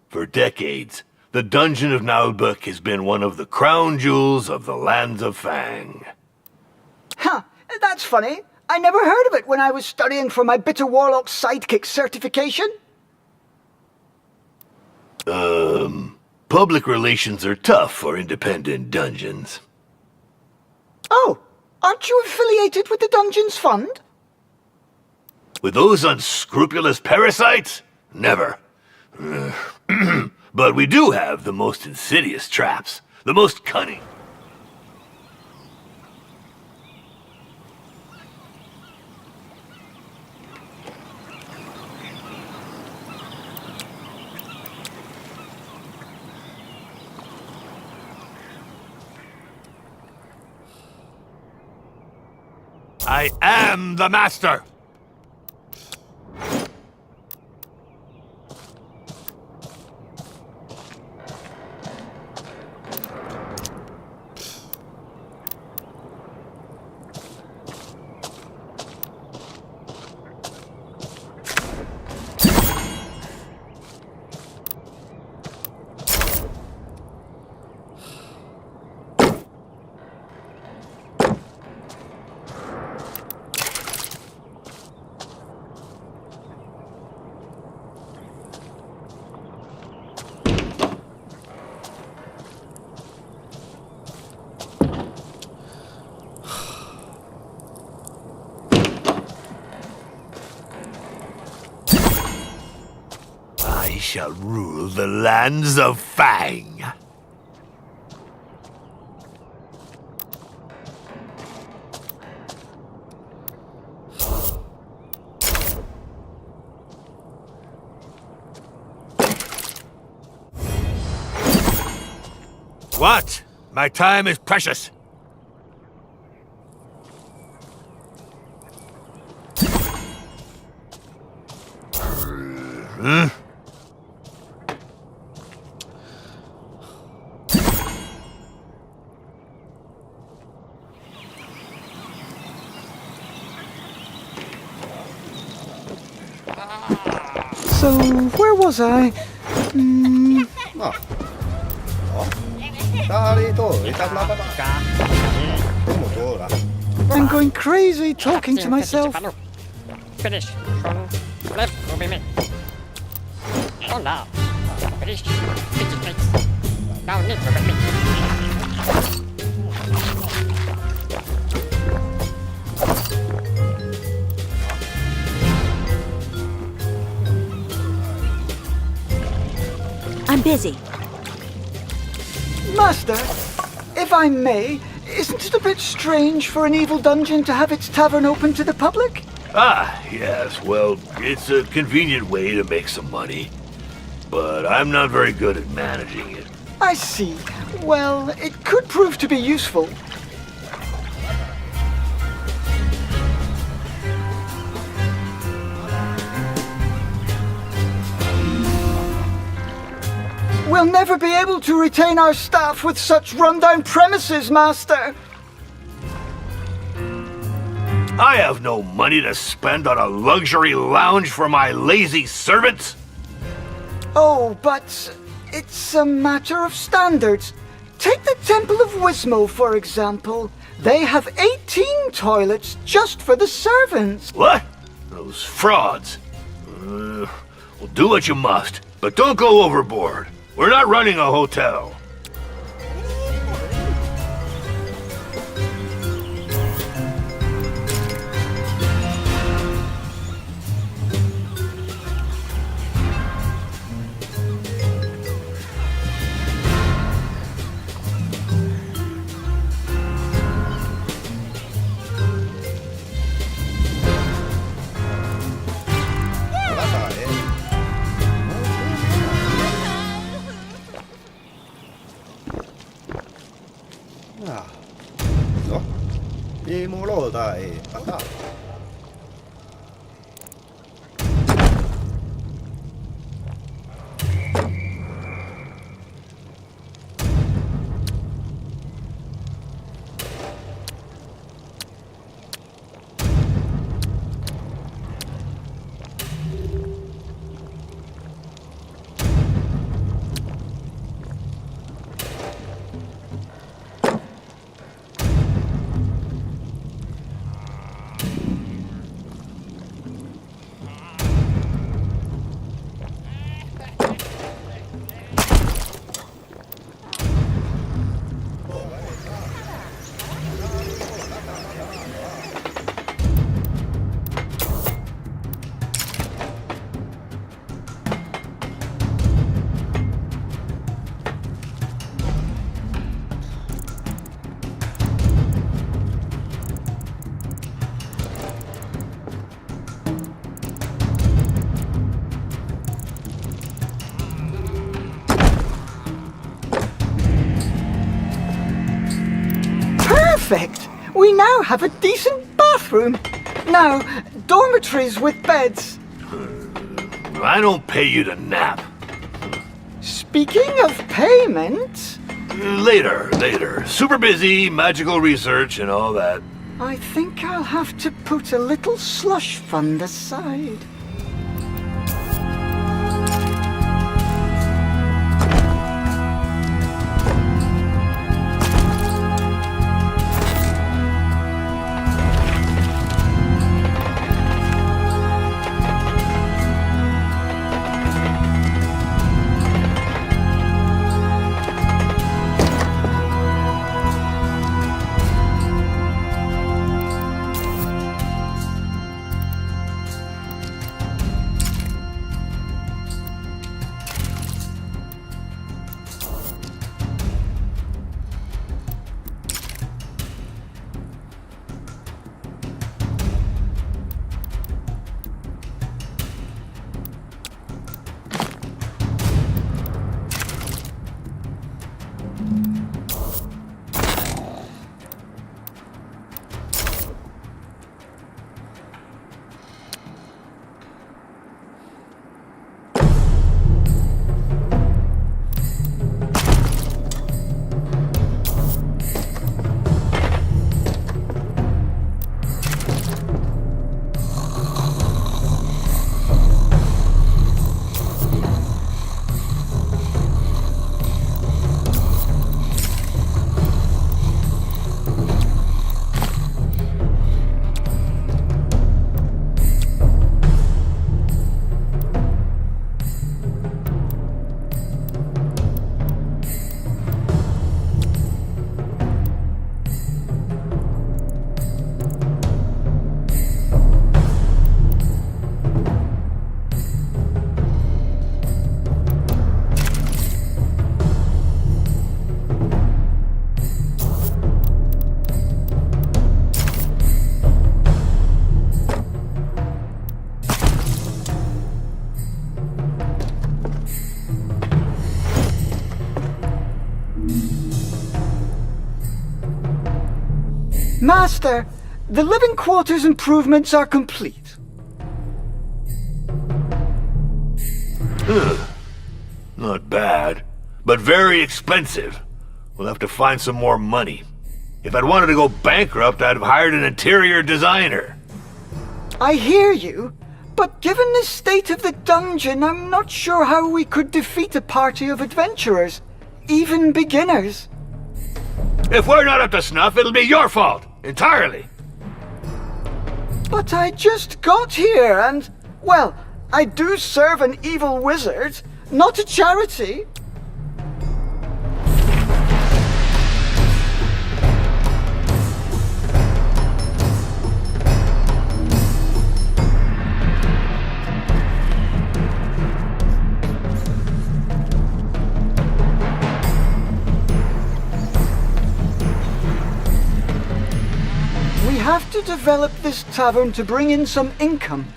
For decades, the Dungeon of Naheulbeuk has been one of the crown jewels of the lands of Fang. Huh, that's funny. I never heard of it when I was studying for my Bitter Warlock Sidekick certification. Public relations are tough for independent dungeons. Oh, aren't you affiliated with the Dungeons Fund? With those unscrupulous parasites? Never. But we do have the most insidious traps, the most cunning. I am the master! I shall rule the lands of Fang. What? My time is precious. Huh? So, where was I? I'm going crazy talking to myself. Finish. Left will be me. Oh no. Finish. Now need to be me. I'm busy. Master, if I may, isn't it a bit strange for an evil dungeon to have its tavern open to the public? Ah, yes, well, it's a convenient way to make some money. But I'm not very good at managing it. I see. Well, it could prove to be useful. We'll never be able to retain our staff with such rundown premises, Master. I have no money to spend on a luxury lounge for my lazy servants. Oh, but it's a matter of standards. Take the Temple of Wismo, for example. They have 18 toilets just for the servants. What? Those frauds. Well, do what you must, but don't go overboard. We're not running a hotel. patata. Perfect! We now have a decent bathroom. Now, dormitories with beds. I don't pay you to nap. Speaking of payment, Later. Super busy, magical research and all that. I think I'll have to put a little slush fund aside. Master, the living quarters improvements are complete. Not bad, but very expensive. We'll have to find some more money. If I'd wanted to go bankrupt, I'd have hired an interior designer. I hear you, but given the state of the dungeon, I'm not sure how we could defeat a party of adventurers, even beginners. If we're not up to snuff, it'll be your fault, entirely. But I just got here and, well, I do serve an evil wizard, not a charity. We have to develop this tavern to bring in some income.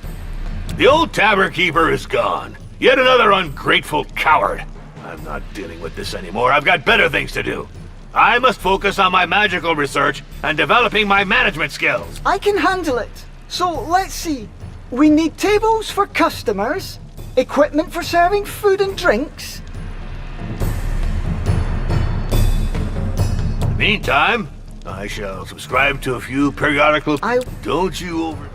The old tavern keeper is gone. Yet another ungrateful coward. I'm not dealing with this anymore. I've got better things to do. I must focus on my magical research and developing my management skills. I can handle it. So let's see. We need tables for customers, equipment for serving food and drinks. In the meantime, I shall subscribe to a few periodicals. Don't you over...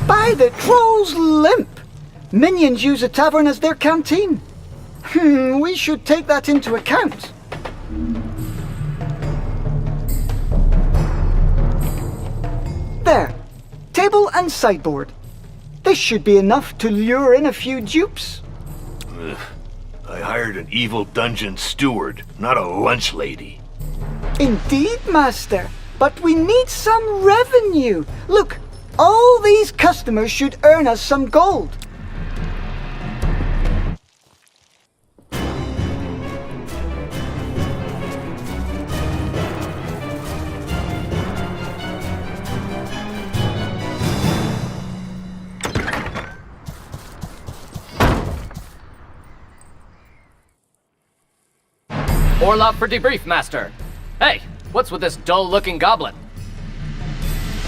By the troll's limp! Minions use a tavern as their canteen. We should take that into account. There. Table and sideboard. This should be enough to lure in a few dupes. I hired an evil dungeon steward, not a lunch lady. Indeed, Master. But we need some revenue. Look, all these customers should earn us some gold. Orlov for debrief, Master. Hey, what's with this dull-looking goblin?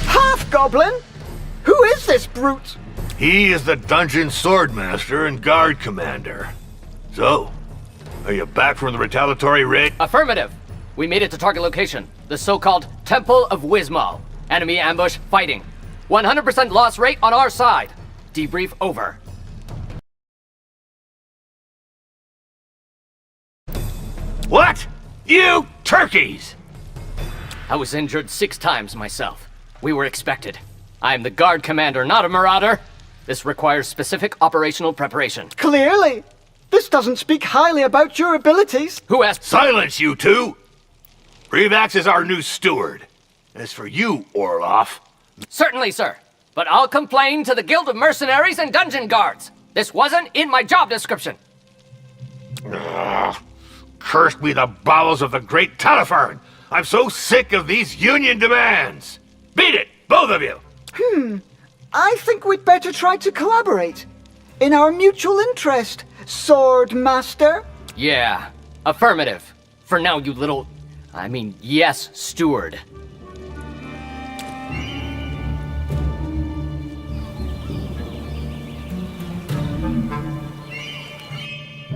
Half-goblin? Who is this brute? He is the dungeon swordmaster and guard commander. So, are you back from the retaliatory raid? Affirmative. We made it to target location, the so-called Temple of Wismo. Enemy ambush fighting. 100% loss rate on our side. Debrief over. What? You turkeys! I was injured 6 times myself. We were expected. I am the guard commander, not a marauder. This requires specific operational preparation. Clearly. This doesn't speak highly about your abilities. Who asked? Silence, you two! Revax is our new steward. As for you, Orloff... Certainly, sir. But I'll complain to the Guild of Mercenaries and Dungeon Guards. This wasn't in my job description. Ugh. Cursed be the bowels of the great Talifern! I'm so sick of these union demands! Beat it, both of you! I think we'd better try to collaborate. In our mutual interest, Sword Master. Yeah, affirmative. For now, you little... yes, steward.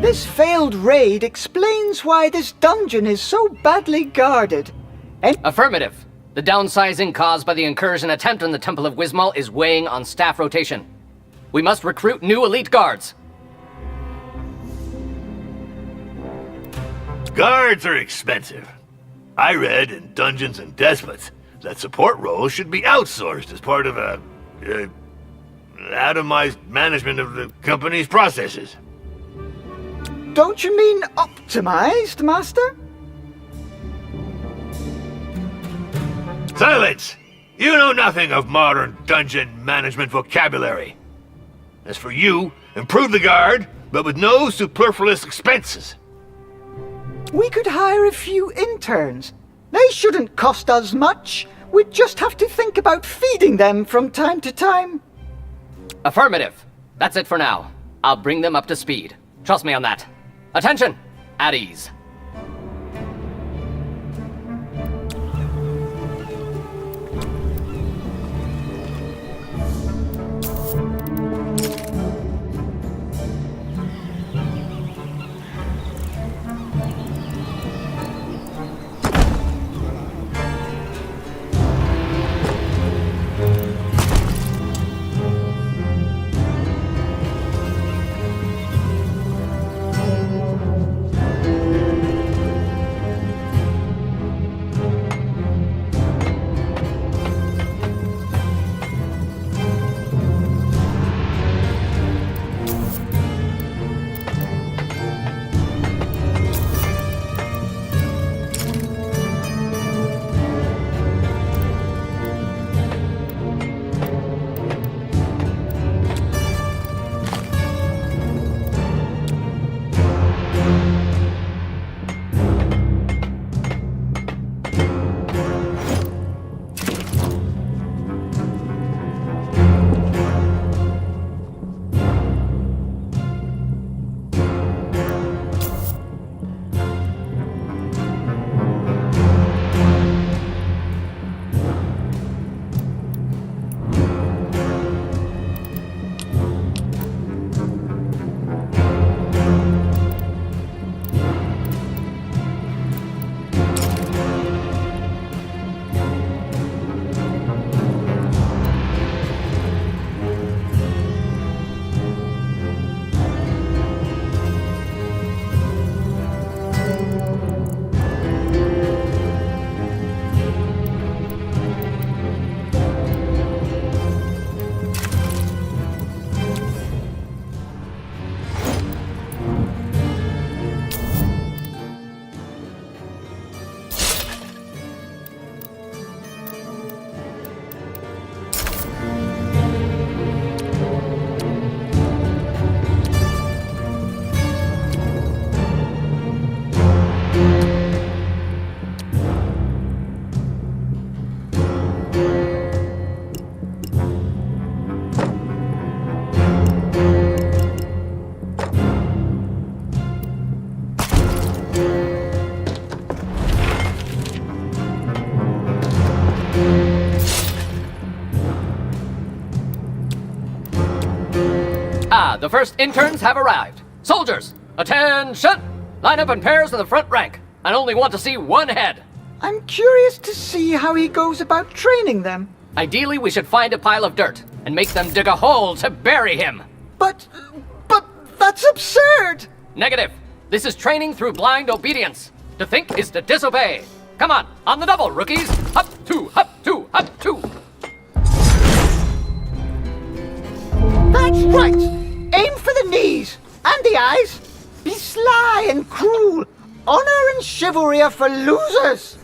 This failed raid explains why this dungeon is so badly guarded. Affirmative. The downsizing caused by the incursion attempt on the Temple of Wismal is weighing on staff rotation. We must recruit new elite guards. Guards are expensive. I read in Dungeons and Despots that support roles should be outsourced as part of a... atomized management of the company's processes. Don't you mean optimized, Master? Silence! You know nothing of modern dungeon management vocabulary. As for you, improve the guard, but with no superfluous expenses. We could hire a few interns. They shouldn't cost us much. We'd just have to think about feeding them from time to time. Affirmative. That's it for now. I'll bring them up to speed. Trust me on that. Attention! At ease. The first interns have arrived. Soldiers, attention! Line up in pairs in the front rank. I only want to see one head. I'm curious to see how he goes about training them. Ideally, we should find a pile of dirt and make them dig a hole to bury him. But that's absurd! Negative. This is training through blind obedience. To think is to disobey. Come on the double, rookies. Up, two, up, two, up, two. That's right! Aim for the knees and the eyes. Be sly and cruel. Honor and chivalry are for losers.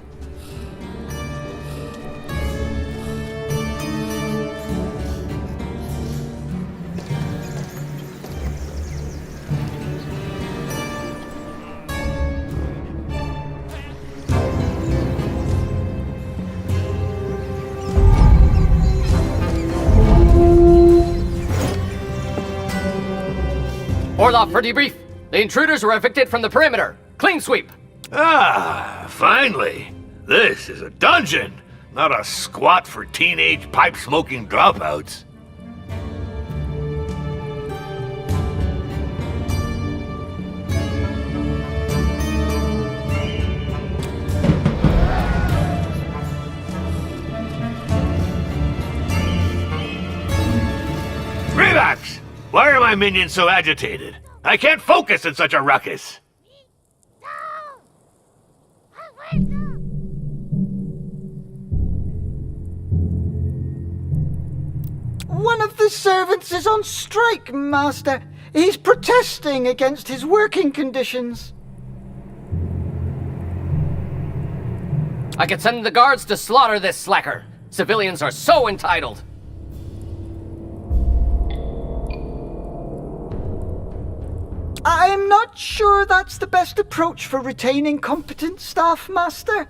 Orloff for debrief. The intruders were evicted from the perimeter. Clean sweep. Ah, finally. This is a dungeon, not a squat for teenage pipe-smoking dropouts. Relax! Why are my minions so agitated? I can't focus in such a ruckus. One of the servants is on strike, Master. He's protesting against his working conditions. I could send the guards to slaughter this slacker. Civilians are so entitled. I'm not sure that's the best approach for retaining competent staff, Master.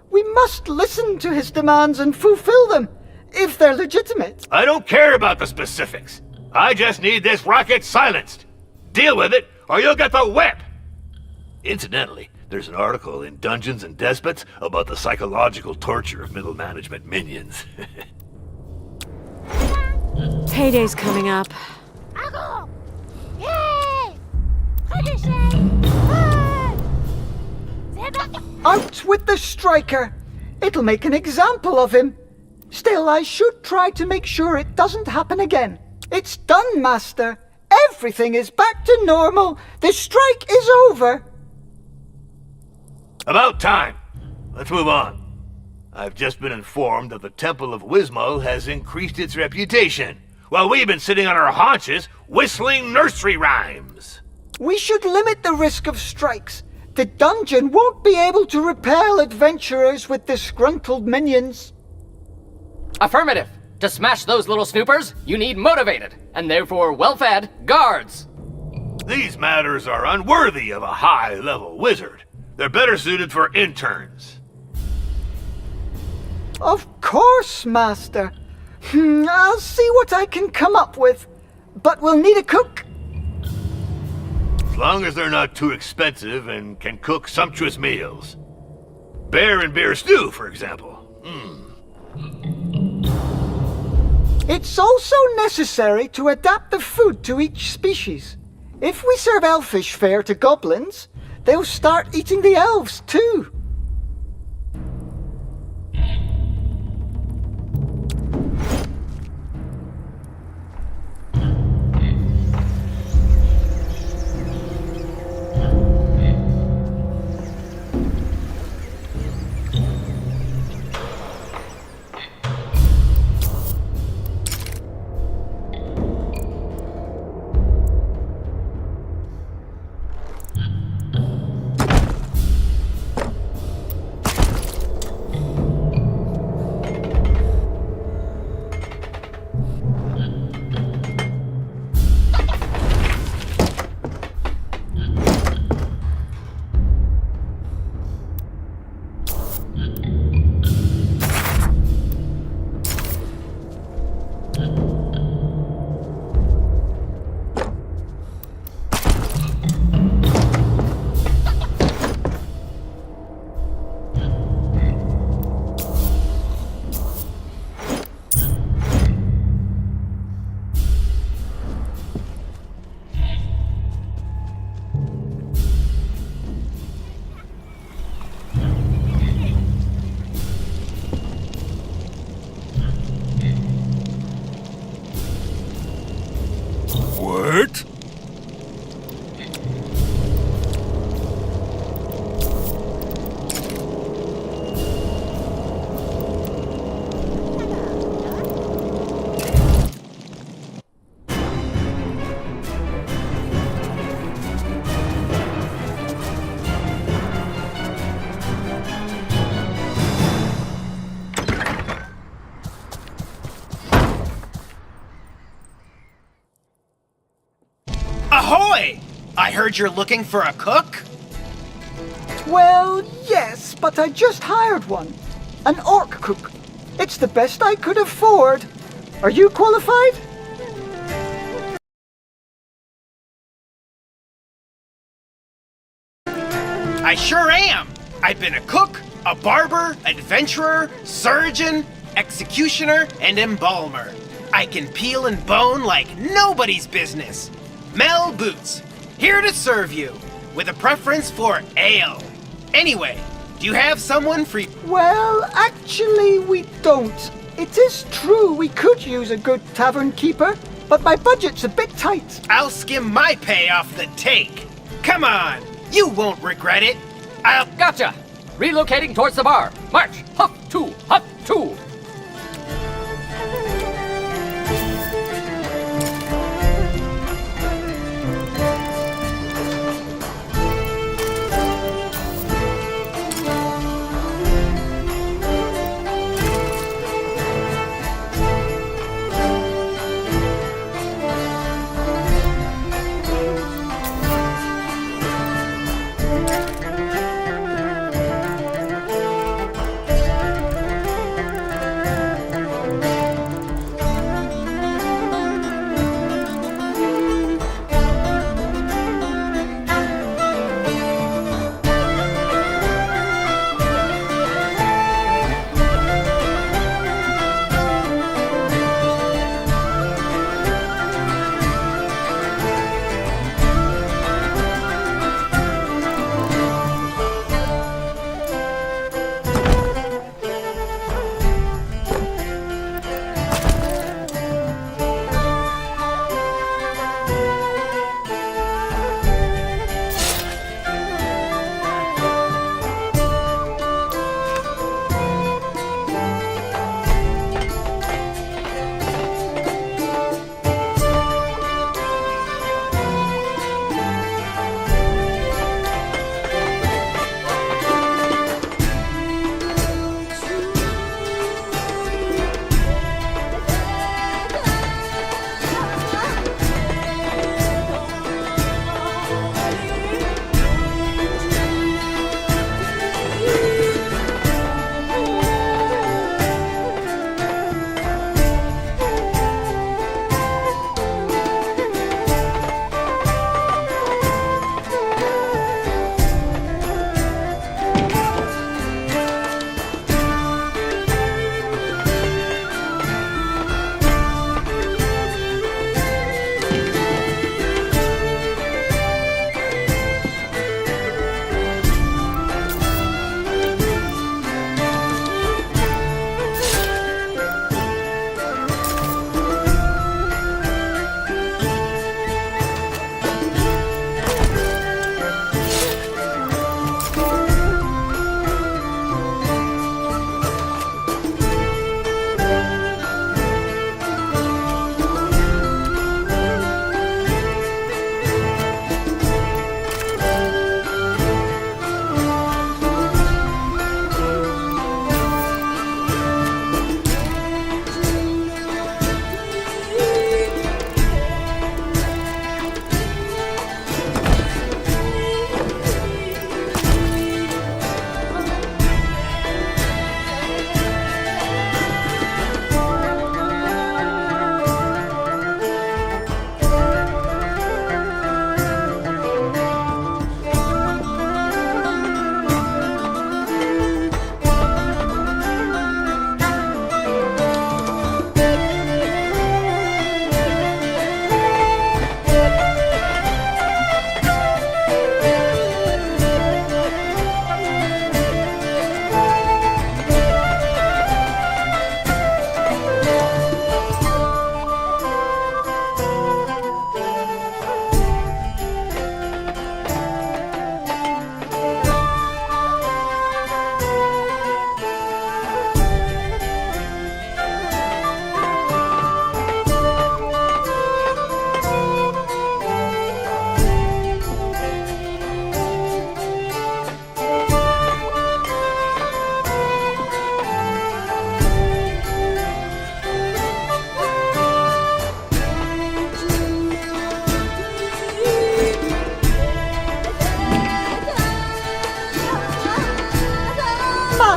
We must listen to his demands and fulfill them, if they're legitimate. I don't care about the specifics. I just need this rocket silenced. Deal with it, or you'll get the whip! Incidentally, there's an article in Dungeons and Despots about the psychological torture of middle management minions. Payday's coming up. Out with the striker! It'll make an example of him. Still, I should try to make sure it doesn't happen again. It's done, Master. Everything is back to normal. The strike is over. About time. Let's move on. I've just been informed that the Temple of Wismo has increased its reputation, while we've been sitting on our haunches whistling nursery rhymes. We should limit the risk of strikes. The dungeon won't be able to repel adventurers with disgruntled minions. Affirmative. To smash those little snoopers, you need motivated, and therefore well-fed, guards. These matters are unworthy of a high-level wizard. They're better suited for interns. Of course, Master. I'll see what I can come up with. But we'll need a cook. As long as they're not too expensive and can cook sumptuous meals. Bear and beer stew, for example. It's also necessary to adapt the food to each species. If we serve elfish fare to goblins, they'll start eating the elves too. I heard you're looking for a cook? Well, yes, but I just hired one. An orc cook. It's the best I could afford. Are you qualified? I sure am! I've been a cook, a barber, adventurer, surgeon, executioner, and embalmer. I can peel and bone like nobody's business. Mel Boots, here to serve you, with a preference for ale. Anyway, do you have someone for... Well, actually, we don't. It is true we could use a good tavern keeper, but my budget's a bit tight. I'll skim my pay off the take. Come on, you won't regret it. Gotcha! Relocating towards the bar. March! Huff two! Huff two!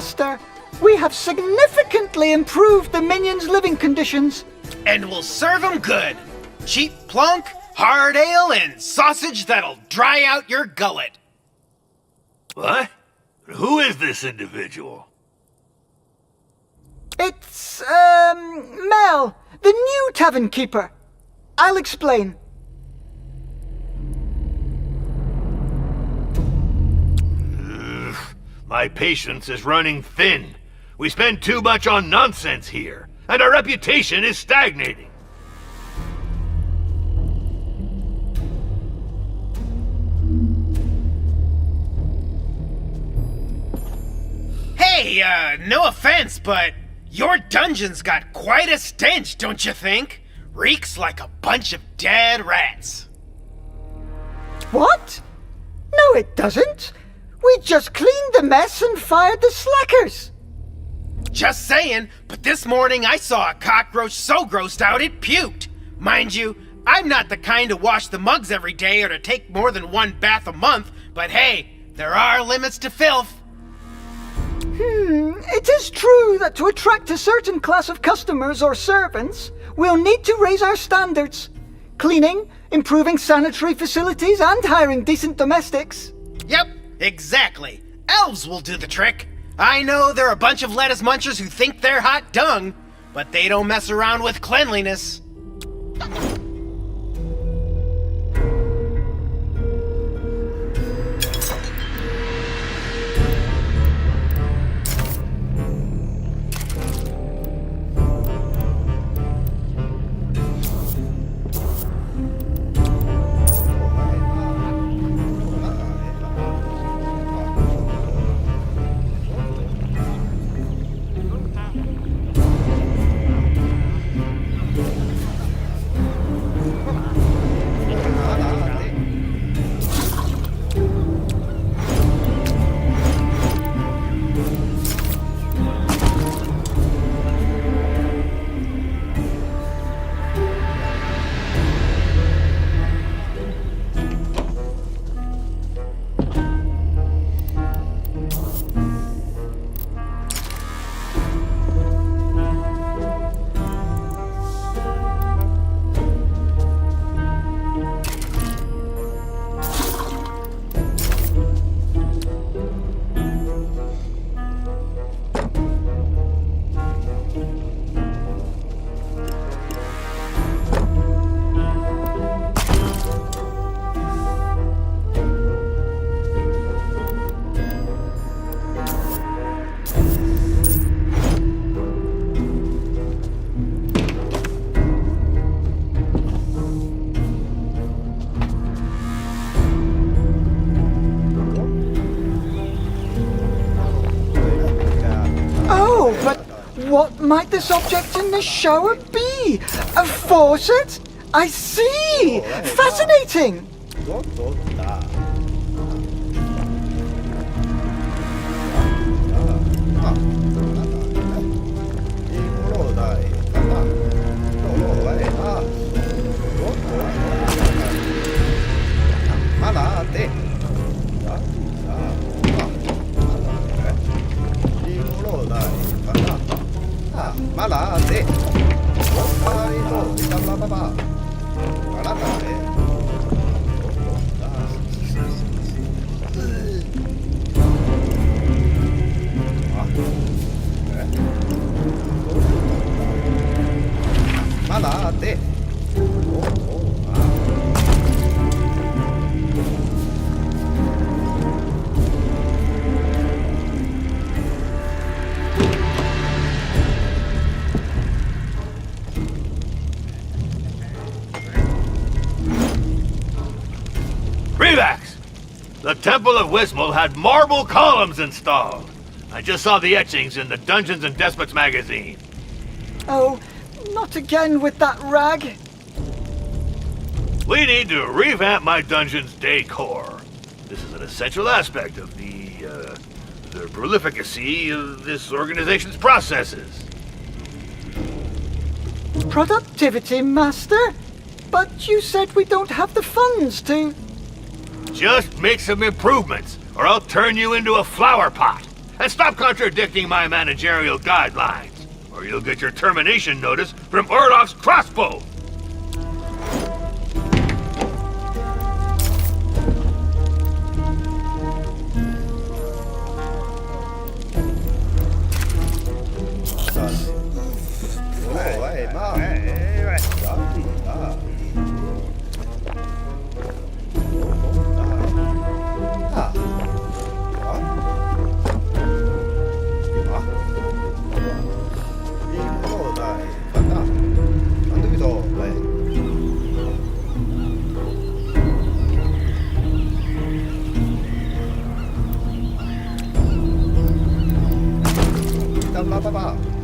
Master, we have significantly improved the minions' living conditions. And we'll serve 'em good. Cheap plunk, hard ale, and sausage that'll dry out your gullet. What? Who is this individual? It's, Mel, the new tavern keeper. I'll explain. My patience is running thin. We spend too much on nonsense here, and our reputation is stagnating. Hey, no offense, but your dungeon's got quite a stench, don't you think? Reeks like a bunch of dead rats. What? No, it doesn't. We just cleaned the mess and fired the slackers. Just saying, but this morning I saw a cockroach so grossed out it puked. Mind you, I'm not the kind to wash the mugs every day or to take more than one bath a month, but hey, there are limits to filth. It is true that to attract a certain class of customers or servants, we'll need to raise our standards. Cleaning, improving sanitary facilities, and hiring decent domestics. Yep, exactly. Elves will do the trick. I know they're a bunch of lettuce munchers who think they're hot dung, but they don't mess around with cleanliness. What might this object in the shower be? A faucet? I see! Fascinating! Relax! The Temple of Wismol had marble columns installed. I just saw the etchings in the Dungeons and Despots magazine. Oh, not again with that rag. We need to revamp my dungeon's decor. This is an essential aspect of the prolificacy of this organization's processes. Productivity, Master? But you said we don't have the funds to... Just make some improvements, or I'll turn you into a flower pot. and stop contradicting my managerial guidelines, or you'll get your termination notice from Orloff's crossbow. 일단 봐봐봐.